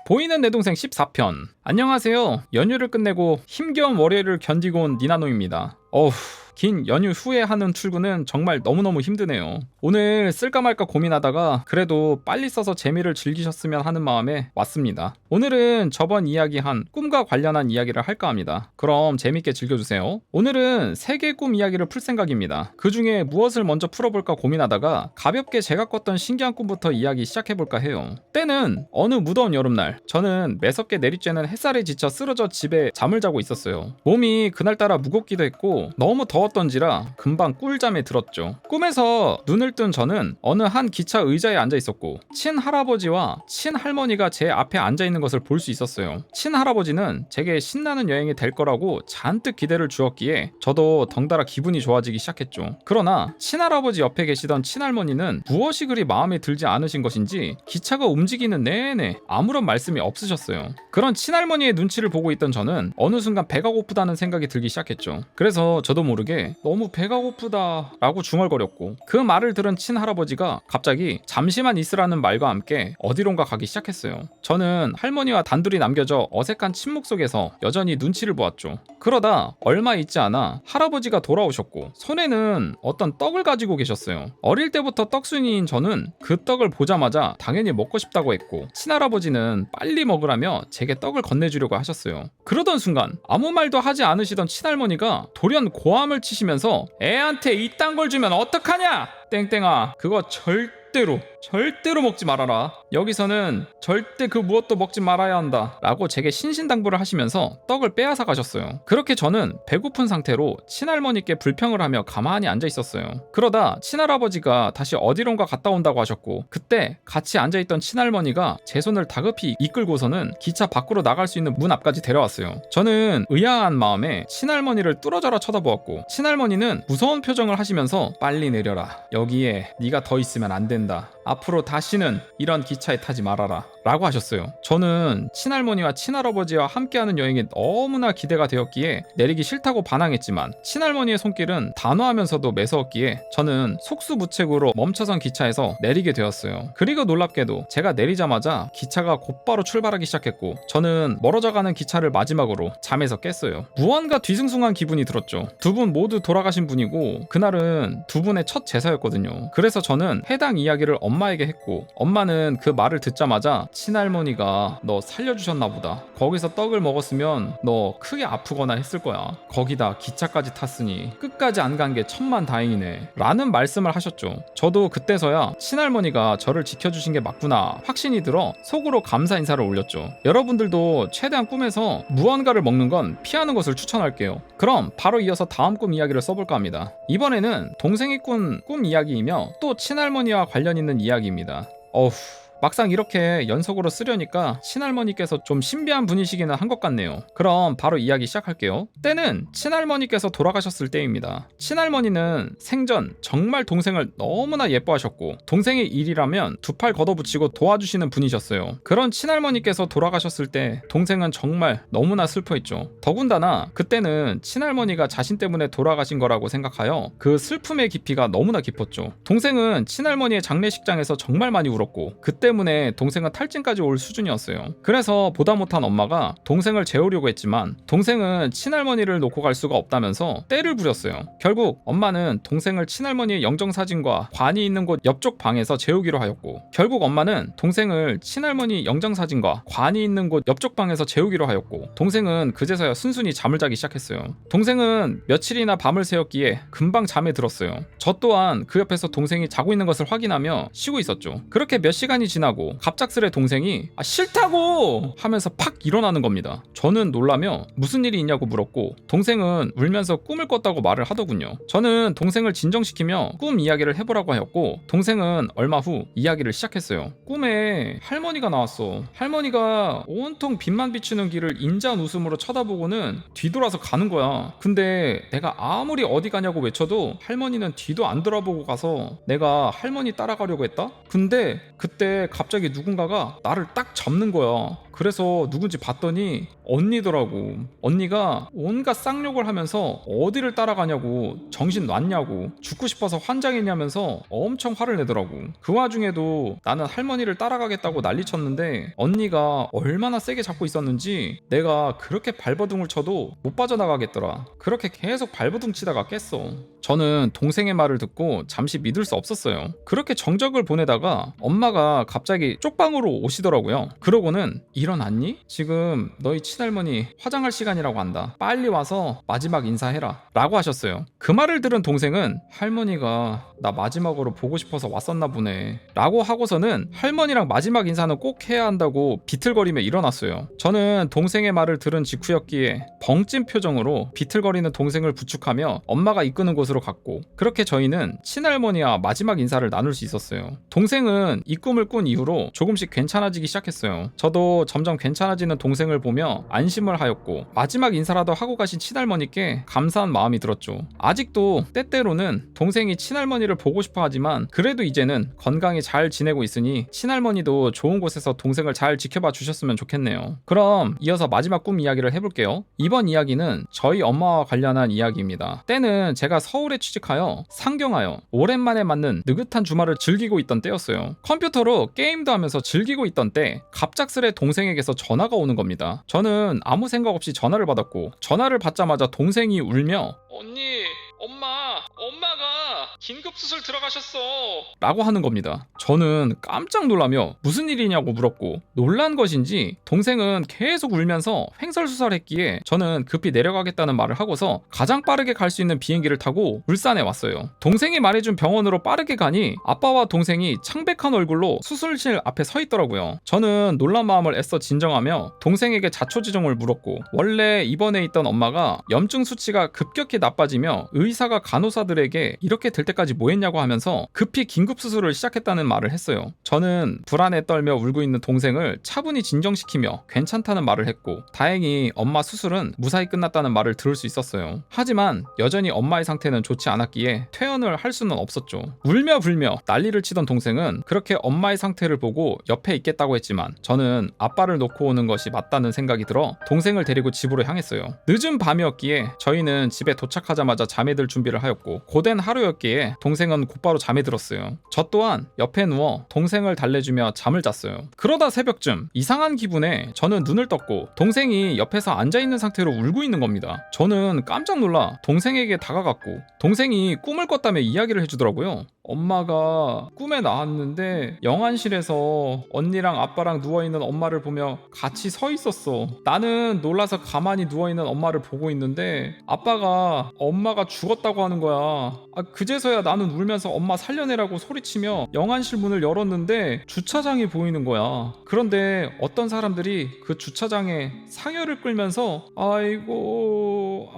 보이는 내 동생 14편. 안녕하세요. 연휴를 끝내고 힘겨운 월요일을 견디고 온 니나노입니다. 긴 연휴 후에 하는 출근은 정말 너무너무 힘드네요. 오늘 쓸까 말까 고민하다가 그래도 빨리 써서 재미를 즐기셨으면 하는 마음에 왔습니다. 오늘은 저번 이야기한 꿈과 관련한 이야기를 할까 합니다. 그럼 재밌게 즐겨주세요. 오늘은 3개의 꿈 이야기를 풀 생각입니다. 그 중에 무엇을 먼저 풀어볼까 고민하다가 가볍게 제가 꿨던 신기한 꿈부터 이야기 시작해볼까 해요. 때는 어느 무더운 여름날, 저는 매섭게 내리쬐는 햇살에 지쳐 쓰러져 집에 잠을 자고 있었어요. 몸이 그날따라 무겁기도 했고 너무 더웠던지라 금방 꿀잠에 들었죠. 꿈에서 눈을 뜬 저는 어느 한 기차 의자에 앉아 있었고 친할아버지와 친할머니가 제 앞에 앉아 있는 것을 볼 수 있었어요. 친할아버지는 제게 신나는 여행이 될 거라고 잔뜩 기대를 주었기에 저도 덩달아 기분이 좋아지기 시작했죠. 그러나 친할아버지 옆에 계시던 친할머니는 무엇이 그리 마음에 들지 않으신 것인지 기차가 움직이는 내내 아무런 말씀이 없으셨어요. 그런 친할머니의 눈치를 보고 있던 저는 어느 순간 배가 고프다는 생각이 들기 시작했죠. 그래서 저도 모르게 너무 배가 고프다 라고 중얼거렸고 그 말을 들은 친할아버지가 갑자기 잠시만 있으라는 말과 함께 어디론가 가기 시작했어요. 저는 할머니와 단둘이 남겨져 어색한 침묵 속에서 여전히 눈치를 보았죠. 그러다 얼마 있지 않아 할아버지가 돌아오셨고 손에는 어떤 떡을 가지고 계셨어요. 어릴 때부터 떡순이인 저는 그 떡을 보자마자 당연히 먹고 싶다고 했고 친할아버지는 빨리 먹으라며 제게 떡을 건네주려고 하셨어요. 그러던 순간 아무 말도 하지 않으시던 친할머니가 돌연 고함을 치시면서 애한테 이딴 걸 주면 어떡하냐! 땡땡아, 그거 절대로 먹지 말아라. 여기서는 절대 그 무엇도 먹지 말아야 한다 라고 제게 신신당부를 하시면서 떡을 빼앗아 가셨어요. 그렇게 저는 배고픈 상태로 친할머니께 불평을 하며 가만히 앉아 있었어요. 그러다 친할아버지가 다시 어디론가 갔다 온다고 하셨고 그때 같이 앉아있던 친할머니가 제 손을 다급히 이끌고서는 기차 밖으로 나갈 수 있는 문 앞까지 데려왔어요. 저는 의아한 마음에 친할머니를 뚫어져라 쳐다보았고 친할머니는 무서운 표정을 하시면서 빨리 내려라. 여기에 네가 더 있으면 안 된다. 앞으로 다시는 이런 기차에 타지 말아라 라고 하셨어요. 저는 친할머니와 친할아버지와 함께하는 여행이 너무나 기대가 되었기에 내리기 싫다고 반항했지만 친할머니의 손길은 단호하면서도 매서웠기에 저는 속수무책으로 멈춰선 기차에서 내리게 되었어요. 그리고 놀랍게도 제가 내리자마자 기차가 곧바로 출발하기 시작했고 저는 멀어져가는 기차를 마지막으로 잠에서 깼어요. 무언가 뒤숭숭한 기분이 들었죠. 두 분 모두 돌아가신 분이고 그날은 두 분의 첫 제사였거든요. 그래서 저는 해당 이야기를 엄마에게 했고 엄마는 그 말을 듣자마자 친할머니가 너 살려주셨나 보다. 거기서 떡을 먹었으면 너 크게 아프거나 했을 거야. 거기다 기차까지 탔으니 끝까지 안 간 게 천만다행이네 라는 말씀을 하셨죠. 저도 그때서야 친할머니가 저를 지켜주신 게 맞구나 확신이 들어 속으로 감사 인사를 올렸죠. 여러분들도 최대한 꿈에서 무언가를 먹는 건 피하는 것을 추천할게요. 그럼 바로 이어서 다음 꿈 이야기를 써볼까 합니다. 이번에는 동생이 꾼 꿈 이야기이며 또 친할머니와 관련 있는 이야기입니다. 막상 이렇게 연속으로 쓰려니까 친할머니께서 좀 신비한 분이시기는 한 것 같네요. 그럼 바로 이야기 시작할게요. 때는 친할머니께서 돌아가셨을 때입니다. 친할머니는 생전 정말 동생을 너무나 예뻐하셨고 동생의 일이라면 두 팔 걷어붙이고 도와주시는 분이셨어요. 그런 친할머니께서 돌아가셨을 때 동생은 정말 너무나 슬퍼했죠. 더군다나 그때는 친할머니가 자신 때문에 돌아가신 거라고 생각하여 그 슬픔의 깊이가 너무나 깊었죠. 동생은 친할머니의 장례식장에서 정말 많이 울었고 그때 때문에 동생은 탈진까지 올 수준이었어요. 그래서 보다 못한 엄마가 동생을 재우려고 했지만 동생은 친할머니를 놓고 갈 수가 없다면서 떼를 부렸어요. 결국 엄마는 동생을 친할머니의 영정사진과 관이 있는 곳 옆쪽 방에서 재우기로 하였고 결국 엄마는 동생을 친할머니 영정사진과 관이 있는 곳 옆쪽 방에서 재우기로 하였고 동생은 그제서야 순순히 잠을 자기 시작했어요. 동생은 며칠이나 밤을 새웠기에 금방 잠에 들었어요. 저 또한 그 옆에서 동생이 자고 있는 것을 확인하며 쉬고 있었죠. 그렇게 몇 시간이 지나고 갑작스레 동생이 싫다고 하면서 팍 일어나는 겁니다. 저는 놀라며 무슨 일이 있냐고 물었고 동생은 울면서 꿈을 꿨다고 말을 하더군요. 저는 동생을 진정시키며 꿈 이야기를 해보라고 하였고 동생은 얼마 후 이야기를 시작했어요. 꿈에 할머니가 나왔어. 할머니가 온통 빛만 비추는 길을 인자한 웃음으로 쳐다보고는 뒤돌아서 가는 거야. 근데 내가 아무리 어디 가냐고 외쳐도 할머니는 뒤도 안 돌아보고 가서 내가 할머니 따라가려고 했다? 근데 그때 갑자기 누군가가 나를 딱 잡는 거야. 그래서 누군지 봤더니 언니더라고. 언니가 온갖 쌍욕을 하면서 어디를 따라가냐고, 정신 놨냐고, 죽고 싶어서 환장했냐면서 엄청 화를 내더라고. 그 와중에도 나는 할머니를 따라가겠다고 난리쳤는데 언니가 얼마나 세게 잡고 있었는지 내가 그렇게 발버둥을 쳐도 못 빠져나가겠더라. 그렇게 계속 발버둥 치다가 깼어. 저는 동생의 말을 듣고 잠시 믿을 수 없었어요. 그렇게 정적을 보내다가 엄마가 갑자기 쪽방으로 오시더라고요. 그러고는 일어났니? 지금 너희 친할머니 화장할 시간이라고 한다. 빨리 와서 마지막 인사해라 라고 하셨어요. 그 말을 들은 동생은 할머니가 나 마지막으로 보고 싶어서 왔었나 보네 라고 하고서는 할머니랑 마지막 인사는 꼭 해야 한다고 비틀거리며 일어났어요. 저는 동생의 말을 들은 직후였기에 벙찐 표정으로 비틀거리는 동생을 부축하며 엄마가 이끄는 곳으로 갔고, 그렇게 저희는 친할머니와 마지막 인사를 나눌 수 있었어요. 동생은 이 꿈을 꾼 이후로 조금씩 괜찮아지기 시작했어요. 저도 점점 괜찮아지는 동생을 보며 안심을 하였고 마지막 인사라도 하고 가신 친할머니께 감사한 마음이 들었죠. 아직도 때때로는 동생이 친할머니를 보고 싶어 하지만 그래도 이제는 건강히 잘 지내고 있으니 친할머니도 좋은 곳에서 동생을 잘 지켜봐 주셨으면 좋겠네요. 그럼 이어서 마지막 꿈 이야기를 해볼게요. 이번 이야기는 저희 엄마와 관련한 이야기입니다. 때는 제가 서울에 취직하여 상경하여 오랜만에 맞는 느긋한 주말을 즐기고 있던 때였어요. 컴퓨터로 게임도 하면서 즐기고 있던 때 갑작스레 동생에게서 전화가 오는 겁니다. 저는 아무 생각 없이 전화를 받았고, 전화를 받자마자 동생이 울며 언니, 엄마가 긴급수술 들어가셨어 라고 하는 겁니다. 저는 깜짝 놀라며 무슨 일이냐고 물었고, 놀란 것인지 동생은 계속 울면서 횡설수설했기에 저는 급히 내려가겠다는 말을 하고서 가장 빠르게 갈 수 있는 비행기를 타고 울산에 왔어요. 동생이 말해준 병원으로 빠르게 가니 아빠와 동생이 창백한 얼굴로 수술실 앞에 서 있더라고요. 저는 놀란 마음을 애써 진정하며 동생에게 자초지종을 물었고, 원래 입원해 있던 엄마가 염증 수치가 급격히 나빠지며 의사가 간호사들에게 이렇게 될 때까지 뭐 했냐고 하면서 급히 긴급수술을 시작했다는 말을 했어요. 저는 불안에 떨며 울고 있는 동생을 차분히 진정시키며 괜찮다는 말을 했고, 다행히 엄마 수술은 무사히 끝났다는 말을 들을 수 있었어요. 하지만 여전히 엄마의 상태는 좋지 않았기에 퇴원을 할 수는 없었죠. 울며 불며 난리를 치던 동생은 그렇게 엄마의 상태를 보고 옆에 있겠다고 했지만 저는 아빠를 놓고 오는 것이 맞다는 생각이 들어 동생을 데리고 집으로 향했어요. 늦은 밤이었기에 저희는 집에 도착하자마자 잠에 들 준비를 하였고, 고된 하루였기에 동생은 곧바로 잠에 들었어요. 저 또한 옆에 누워 동생을 달래주며 잠을 잤어요. 그러다 새벽쯤 이상한 기분에 저는 눈을 떴고 동생이 옆에서 앉아있는 상태로 울고 있는 겁니다. 저는 깜짝 놀라 동생에게 다가갔고, 동생이 꿈을 꿨다며 이야기를 해주더라고요. 엄마가 꿈에 나왔는데 영안실에서 언니랑 아빠랑 누워있는 엄마를 보며 같이 서 있었어. 나는 놀라서 가만히 누워있는 엄마를 보고 있는데 아빠가 엄마가 죽었다고 하는 거야. 그제서야 나는 울면서 엄마 살려내라고 소리치며 영안실 문을 열었는데 주차장이 보이는 거야. 그런데 어떤 사람들이 그 주차장에 상여를 끌면서 아이고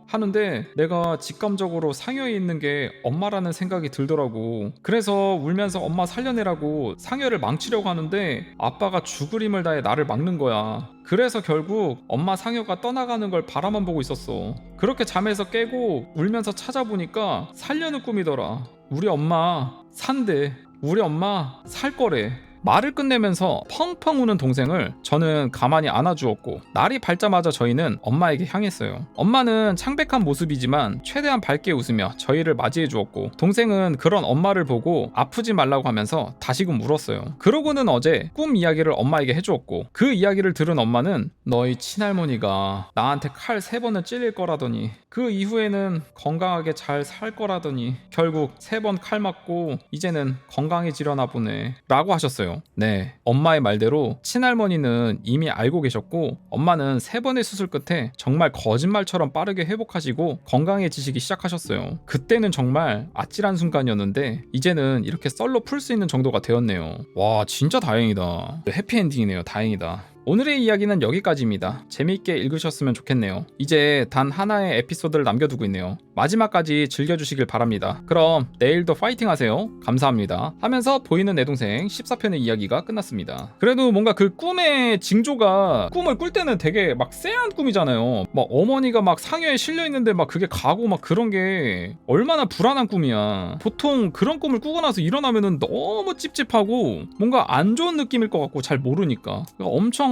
하는데 내가 직감적으로 상여에 있는 게 엄마라는 생각이 들더라고. 그래서 울면서 엄마 살려내라고 상여를 망치려고 하는데 아빠가 죽을 힘을 다해 나를 막는 거야. 그래서 결국 엄마 상여가 떠나가는 걸 바라만 보고 있었어. 그렇게 잠에서 깨고 울면서 찾아보니까 살려는 꿈이더라. 우리 엄마 산대. 우리 엄마 살 거래. 말을 끝내면서 펑펑 우는 동생을 저는 가만히 안아주었고, 날이 밝자마자 저희는 엄마에게 향했어요. 엄마는 창백한 모습이지만 최대한 밝게 웃으며 저희를 맞이해 주었고, 동생은 그런 엄마를 보고 아프지 말라고 하면서 다시금 울었어요. 그러고는 어제 꿈 이야기를 엄마에게 해주었고, 그 이야기를 들은 엄마는 너희 친할머니가 나한테 칼 3번을 찔릴 거라더니 그 이후에는 건강하게 잘 살 거라더니 결국 3번 칼 맞고 이제는 건강해지려나 보네 라고 하셨어요. 네, 엄마의 말대로 친할머니는 이미 알고 계셨고, 엄마는 3번의 수술 끝에 정말 거짓말처럼 빠르게 회복하시고 건강해지시기 시작하셨어요. 그때는 정말 아찔한 순간이었는데 이제는 이렇게 썰로 풀 수 있는 정도가 되었네요. 와, 진짜 다행이다. 해피엔딩이네요. 다행이다. 오늘의 이야기는 여기까지입니다. 재미있게 읽으셨으면 좋겠네요. 이제 단 하나의 에피소드를 남겨두고 있네요. 마지막까지 즐겨주시길 바랍니다. 그럼 내일도 파이팅 하세요. 감사합니다. 하면서 보이는 내 동생 14편의 이야기가 끝났습니다. 그래도 뭔가 그 꿈의 징조가 꿈을 꿀 때는 되게 막 쎄한 꿈이잖아요. 막 어머니가 막 상여에 실려있는데 막 그게 가고 막 그런 게 얼마나 불안한 꿈이야. 보통 그런 꿈을 꾸고 나서 일어나면은 너무 찝찝하고 뭔가 안 좋은 느낌일 것 같고 잘 모르니까 엄청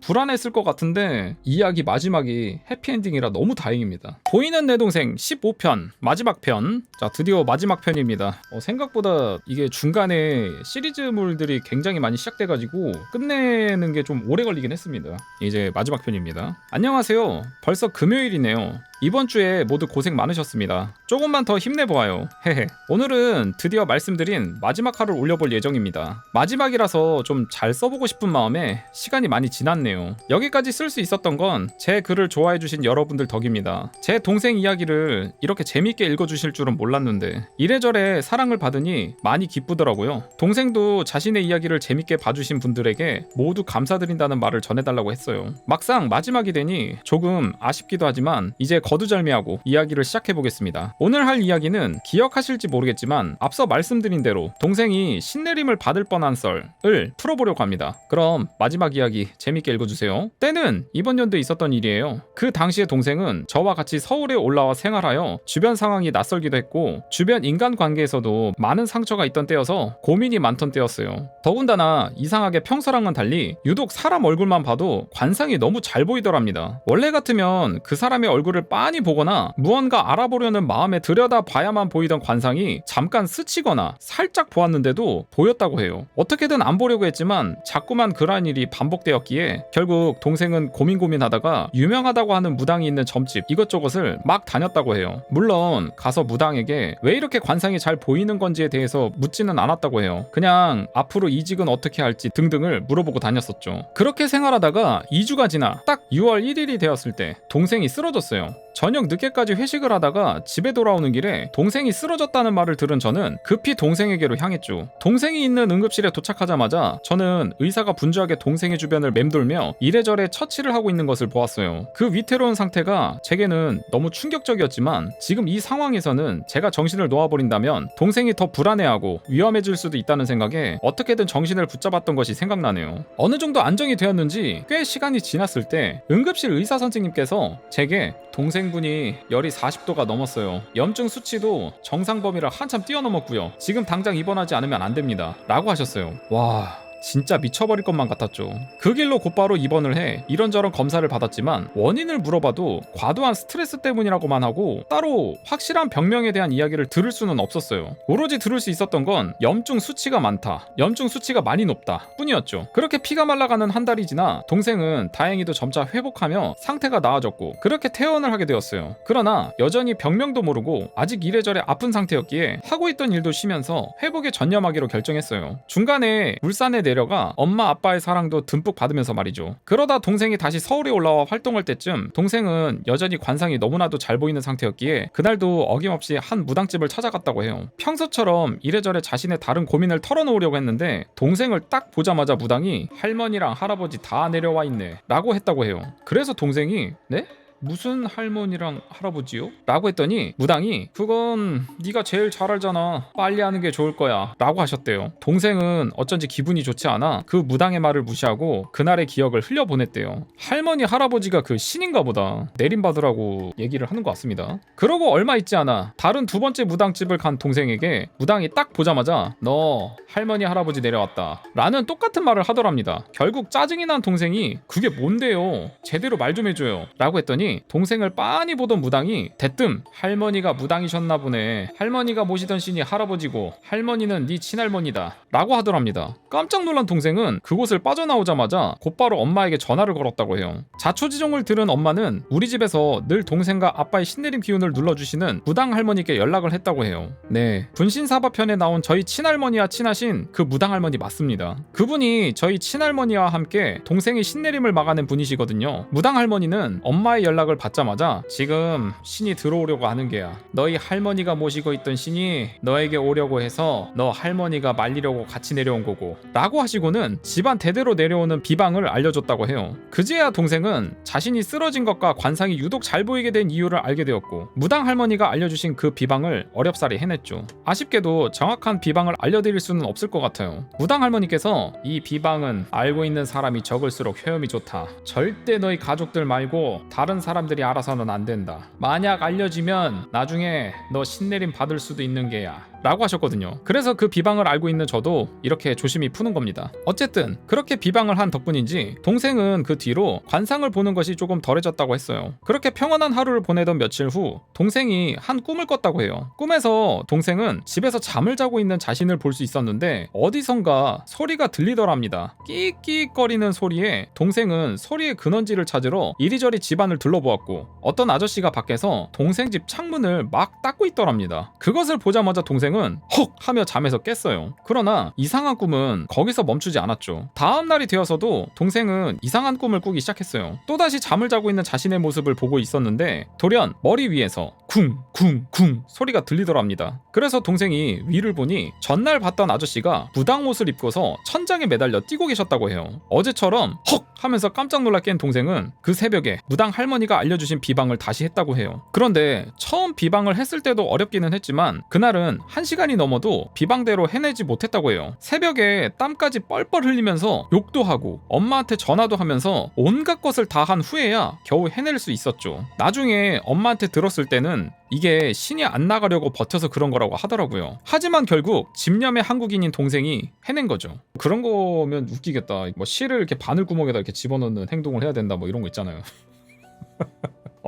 불안했을 것 같은데 이야기 마지막이 해피엔딩이라 너무 다행입니다. 보이는 내 동생 15편 마지막 편. 자, 드디어 마지막 편입니다. 생각보다 이게 중간에 시리즈물들이 굉장히 많이 시작돼가지고 끝내는 게 좀 오래 걸리긴 했습니다. 이제 마지막 편입니다. 안녕하세요. 벌써 금요일이네요. 이번 주에 모두 고생 많으셨습니다. 조금만 더 힘내보아요. 헤헤. 오늘은 드디어 말씀드린 마지막 화를 올려볼 예정입니다. 마지막이라서 좀 잘 써보고 싶은 마음에 시간이 많이 지났네요. 여기까지 쓸 수 있었던 건 제 글을 좋아해주신 여러분들 덕입니다. 제 동생 이야기를 이렇게 재밌게 읽어주실 줄은 몰랐는데 이래저래 사랑을 받으니 많이 기쁘더라고요. 동생도 자신의 이야기를 재밌게 봐주신 분들에게 모두 감사드린다는 말을 전해달라고 했어요. 막상 마지막이 되니 조금 아쉽기도 하지만 이제 거두절미하고 이야기를 시작해보겠습니다. 오늘 할 이야기는 기억하실지 모르겠지만 앞서 말씀드린 대로 동생이 신내림을 받을 뻔한 썰을 풀어보려고 합니다. 그럼 마지막 이야기 재밌게 읽어주세요. 때는 이번 연도에 있었던 일이에요. 그 당시에 동생은 저와 같이 서울에 올라와 생활하여 주변 상황이 낯설기도 했고 주변 인간관계에서도 많은 상처가 있던 때여서 고민이 많던 때였어요. 더군다나 이상하게 평소랑은 달리 유독 사람 얼굴만 봐도 관상이 너무 잘 보이더랍니다. 원래 같으면 그 사람의 얼굴을 빤히 보거나 무언가 알아보려는 마음에 들여다봐야만 보이던 관상이 잠깐 스치거나 살짝 보았는데도 보였다고 해요. 어떻게든 안 보려고 했지만 자꾸만 그러한 일이 반복되었기에 결국 동생은 고민하다가 유명하다고 하는 무당이 있는 점집 이것저것을 막 다녔다고 해요. 물론 가서 무당에게 왜 이렇게 관상이 잘 보이는 건지에 대해서 묻지는 않았다고 해요. 그냥 앞으로 이직은 어떻게 할지 등등을 물어보고 다녔었죠. 그렇게 생활하다가 2주가 지나 딱 6월 1일이 되었을 때 동생이 쓰러졌어요. 저녁 늦게까지 회식을 하다가 집에 돌아오는 길에 동생이 쓰러졌다는 말을 들은 저는 급히 동생에게로 향했죠. 동생이 있는 응급실에 도착하자마자 저는 의사가 분주하게 동생의 주변을 맴돌며 이래저래 처치를 하고 있는 것을 보았어요. 그 위태로운 상태가 제게는 너무 충격적이었지만 지금 이 상황에서는 제가 정신을 놓아버린다면 동생이 더 불안해하고 위험해질 수도 있다는 생각에 어떻게든 정신을 붙잡았던 것이 생각나네요. 어느 정도 안정이 되었는지 꽤 시간이 지났을 때 응급실 의사 선생님께서 제게 동생분이 열이 40도가 넘었어요. 염증 수치도 정상 범위를 한참 뛰어넘었고요. 지금 당장 입원하지 않으면 안 됩니다. 라고 하셨어요. 와... 진짜 미쳐버릴 것만 같았죠. 그 길로 곧바로 입원을 해 이런저런 검사를 받았지만 원인을 물어봐도 과도한 스트레스 때문이라고만 하고 따로 확실한 병명에 대한 이야기를 들을 수는 없었어요. 오로지 들을 수 있었던 건 염증 수치가 많다, 염증 수치가 많이 높다 뿐이었죠. 그렇게 피가 말라가는 한 달이 지나 동생은 다행히도 점차 회복하며 상태가 나아졌고 그렇게 퇴원을 하게 되었어요. 그러나 여전히 병명도 모르고 아직 이래저래 아픈 상태였기에 하고 있던 일도 쉬면서 회복에 전념하기로 결정했어요. 중간에 울산에 내려가 엄마 아빠의 사랑도 듬뿍 받으면서 말이죠. 그러다 동생이 다시 서울에 올라와 활동할 때쯤 동생은 여전히 관상이 너무나도 잘 보이는 상태였기에 그날도 어김없이 한 무당집을 찾아갔다고 해요. 평소처럼 이래저래 자신의 다른 고민을 털어놓으려고 했는데 동생을 딱 보자마자 무당이 할머니랑 할아버지 다 내려와 있네 라고 했다고 해요. 그래서 동생이 네? 무슨 할머니랑 할아버지요? 라고 했더니 무당이 그건 네가 제일 잘 알잖아. 빨리 하는 게 좋을 거야 라고 하셨대요. 동생은 어쩐지 기분이 좋지 않아 그 무당의 말을 무시하고 그날의 기억을 흘려보냈대요. 할머니 할아버지가 그 신인가 보다 내림받으라고 얘기를 하는 것 같습니다. 그러고 얼마 있지 않아 다른 두 번째 무당집을 간 동생에게 무당이 딱 보자마자 너 할머니 할아버지 내려왔다 라는 똑같은 말을 하더랍니다. 결국 짜증이 난 동생이 그게 뭔데요? 제대로 말 좀 해줘요 라고 했더니 동생을 빤히 보던 무당이 대뜸 할머니가 무당이셨나 보네. 할머니가 모시던 신이 할아버지고 할머니는 네 친할머니다 라고 하더랍니다. 깜짝 놀란 동생은 그곳을 빠져나오자마자 곧바로 엄마에게 전화를 걸었다고 해요. 자초지종을 들은 엄마는 우리 집에서 늘 동생과 아빠의 신내림 기운을 눌러주시는 무당 할머니께 연락을 했다고 해요. 네, 분신사바편에 나온 저희 친할머니와 친하신 그 무당 할머니 맞습니다. 그분이 저희 친할머니와 함께 동생의 신내림을 막아낸 분이시거든요. 무당 할머니는 엄마의 연락을 연락을 받자마자 지금 신이 들어오려고 하는 게야. 너희 할머니가 모시고 있던 신이 너에게 오려고 해서 너 할머니가 말리려고 같이 내려온 거고 라고 하시고는 집안 대대로 내려오는 비방을 알려줬다고 해요. 그제야 동생은 자신이 쓰러진 것과 관상이 유독 잘 보이게 된 이유를 알게 되었고 무당 할머니가 알려주신 그 비방을 어렵사리 해냈죠. 아쉽게도 정확한 비방을 알려드릴 수는 없을 것 같아요. 무당 할머니께서 이 비방은 알고 있는 사람이 적을수록 효험이 좋다. 절대 너희 가족들 말고 다른 사람들이 알아서는 안 된다. 만약 알려지면 나중에 너 신내림 받을 수도 있는 게야 라고 하셨거든요. 그래서 그 비방을 알고 있는 저도 이렇게 조심히 푸는 겁니다. 어쨌든 그렇게 비방을 한 덕분인지 동생은 그 뒤로 관상을 보는 것이 조금 덜해졌다고 했어요. 그렇게 평온한 하루를 보내던 며칠 후 동생이 한 꿈을 꿨다고 해요. 꿈에서 동생은 집에서 잠을 자고 있는 자신을 볼 수 있었는데 어디선가 소리가 들리더랍니다. 끽끽거리는 소리에 동생은 소리의 근원지를 찾으러 이리저리 집안을 둘러보았고 어떤 아저씨가 밖에서 동생 집 창문을 막 닦고 있더랍니다. 그것을 보자마자 동생은 헉 하며 잠에서 깼어요. 그러나 이상한 꿈은 거기서 멈추지 않았죠. 다음 날이 되어서도 동생은 이상한 꿈을 꾸기 시작했어요. 또다시 잠을 자고 있는 자신의 모습을 보고 있었는데 돌연 머리 위에서 쿵쿵쿵 소리가 들리더랍니다. 그래서 동생이 위를 보니 전날 봤던 아저씨가 무당 옷을 입고서 천장에 매달려 뛰고 계셨다고 해요. 어제처럼 헉 하면서 깜짝 놀라 깬 동생은 그 새벽에 무당 할머니가 알려주신 비방을 다시 했다고 해요. 그런데 처음 비방을 했을 때도 어렵기는 했지만 그날은 1시간이 넘어도 비방대로 해내지 못했다고 해요. 새벽에 땀까지 뻘뻘 흘리면서 욕도 하고 엄마한테 전화도 하면서 온갖 것을 다 한 후에야 겨우 해낼 수 있었죠. 나중에 엄마한테 들었을 때는 이게 신이 안 나가려고 버텨서 그런 거라고 하더라고요. 하지만 결국 집념의 한국인인 동생이 해낸 거죠. 그런 거면 웃기겠다. 뭐 실을 이렇게 바늘구멍에다 이렇게 집어넣는 행동을 해야 된다 뭐 이런 거 있잖아요.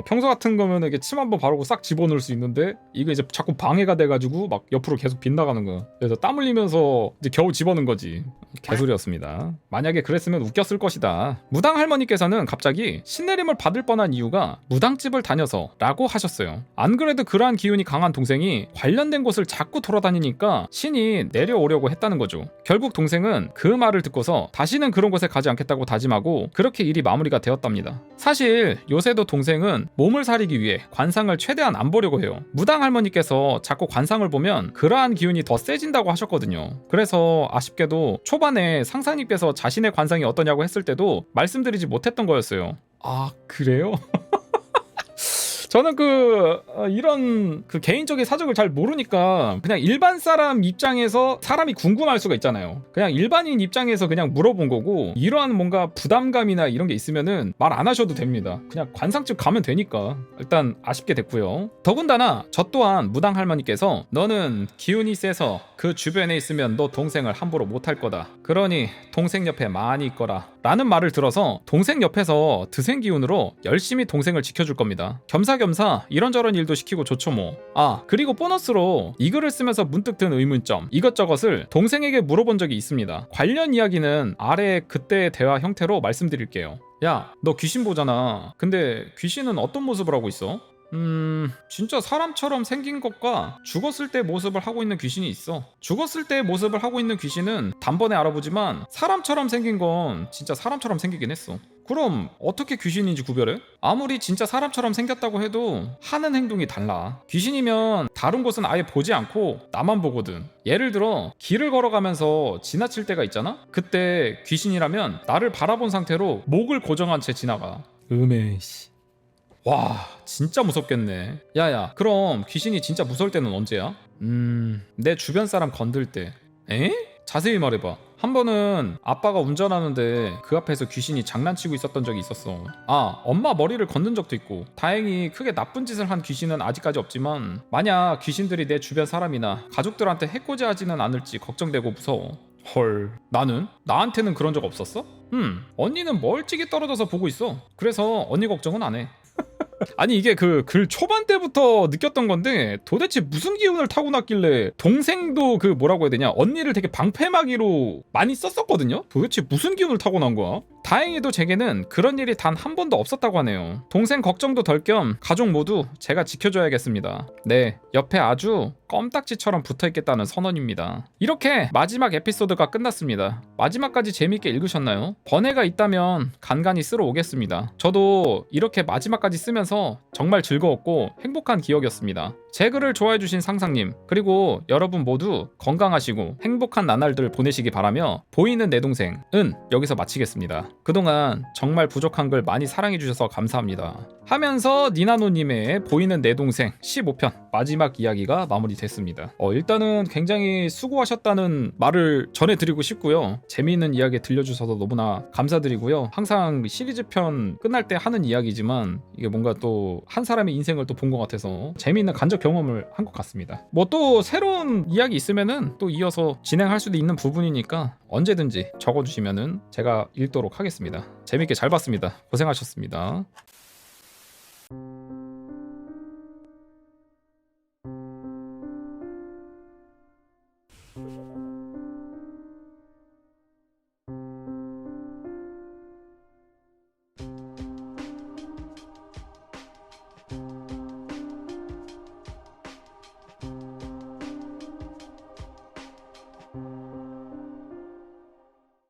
평소 같은 거면 이렇게 침 한번 바르고 싹 집어넣을 수 있는데 이거 이제 자꾸 방해가 돼가지고 막 옆으로 계속 빗나가는 거야. 그래서 땀 흘리면서 이제 겨우 집어넣은 거지. 개소리였습니다. 만약에 그랬으면 웃겼을 것이다. 무당 할머니께서는 갑자기 신내림을 받을 뻔한 이유가 무당집을 다녀서 라고 하셨어요. 안 그래도 그러한 기운이 강한 동생이 관련된 곳을 자꾸 돌아다니니까 신이 내려오려고 했다는 거죠. 결국 동생은 그 말을 듣고서 다시는 그런 곳에 가지 않겠다고 다짐하고 그렇게 일이 마무리가 되었답니다. 사실 요새도 동생은 몸을 사리기 위해 관상을 최대한 안 보려고 해요. 무당 할머니께서 자꾸 관상을 보면 그러한 기운이 더 세진다고 하셨거든요. 그래서 아쉽게도 초반에 상사님께서 자신의 관상이 어떠냐고 했을 때도 말씀드리지 못했던 거였어요. 아 그래요? 저는 이런 개인적인 사정을 잘 모르니까 그냥 일반 사람 입장에서 사람이 궁금할 수가 있잖아요. 그냥 일반인 입장에서 그냥 물어본 거고 이러한 뭔가 부담감이나 이런 게 있으면은 말 안 하셔도 됩니다. 그냥 관상집 가면 되니까. 일단 아쉽게 됐고요. 더군다나 저 또한 무당 할머니께서 너는 기운이 세서 그 주변에 있으면 너 동생을 함부로 못할 거다. 그러니 동생 옆에 많이 있거라 라는 말을 들어서 동생 옆에서 드생 기운으로 열심히 동생을 지켜줄 겁니다. 겸사겸사 이런저런 일도 시키고 좋죠 뭐. 아 그리고 보너스로 이 글을 쓰면서 문득 든 의문점 이것저것을 동생에게 물어본 적이 있습니다. 관련 이야기는 아래 그때의 대화 형태로 말씀드릴게요. 야 너 귀신 보잖아. 근데 귀신은 어떤 모습을 하고 있어? 진짜 사람처럼 생긴 것과 죽었을 때 모습을 하고 있는 귀신이 있어. 죽었을 때 모습을 하고 있는 귀신은 단번에 알아보지만 사람처럼 생긴 건 진짜 사람처럼 생기긴 했어. 그럼 어떻게 귀신인지 구별해? 아무리 진짜 사람처럼 생겼다고 해도 하는 행동이 달라. 귀신이면 다른 곳은 아예 보지 않고 나만 보거든. 예를 들어 길을 걸어가면서 지나칠 때가 있잖아? 그때 귀신이라면 나를 바라본 상태로 목을 고정한 채 지나가. 음에씨. 와 진짜 무섭겠네. 야야 그럼 귀신이 진짜 무서울 때는 언제야? 내 주변 사람 건들 때. 에? 자세히 말해봐. 한 번은 아빠가 운전하는데 그 앞에서 귀신이 장난치고 있었던 적이 있었어. 아 엄마 머리를 건든 적도 있고. 다행히 크게 나쁜 짓을 한 귀신은 아직까지 없지만 만약 귀신들이 내 주변 사람이나 가족들한테 해코지하지는 않을지 걱정되고 무서워. 헐 나한테는 그런 적 없었어? 언니는 멀찍이 떨어져서 보고 있어. 그래서 언니 걱정은 안 해. 아니 이게 그 글 초반 때부터 느꼈던 건데 도대체 무슨 기운을 타고났길래 동생도 뭐라고 해야 되냐 언니를 되게 방패막이로 많이 썼었거든요. 도대체 무슨 기운을 타고난 거야? 다행히도 제게는 그런 일이 단 한 번도 없었다고 하네요. 동생 걱정도 덜 겸 가족 모두 제가 지켜줘야겠습니다. 네, 옆에 아주 껌딱지처럼 붙어있겠다는 선언입니다. 이렇게 마지막 에피소드가 끝났습니다. 마지막까지 재밌게 읽으셨나요? 번외가 있다면 간간히 쓰러 오겠습니다. 저도 이렇게 마지막까지 쓰면서 정말 즐거웠고 행복한 기억이었습니다. 제 글을 좋아해주신 상상님, 그리고 여러분 모두 건강하시고 행복한 나날들 보내시기 바라며 보이는 내 동생은 여기서 마치겠습니다. 그동안 정말 부족한 글 많이 사랑해주셔서 감사합니다. 하면서 니나노님의 보이는 내 동생 15편 마지막 이야기가 마무리됐습니다. 일단은 굉장히 수고하셨다는 말을 전해드리고 싶고요. 재미있는 이야기 들려주셔서 너무나 감사드리고요. 항상 시리즈편 끝날 때 하는 이야기지만 이게 뭔가 또 한 사람의 인생을 또 본 것 같아서 재미있는 간접 경험을 한 것 같습니다. 뭐 또 새로운 이야기 있으면은 또 이어서 진행할 수도 있는 부분이니까 언제든지 적어주시면은 제가 읽도록 하겠습니다. 재밌게 잘 봤습니다. 고생하셨습니다.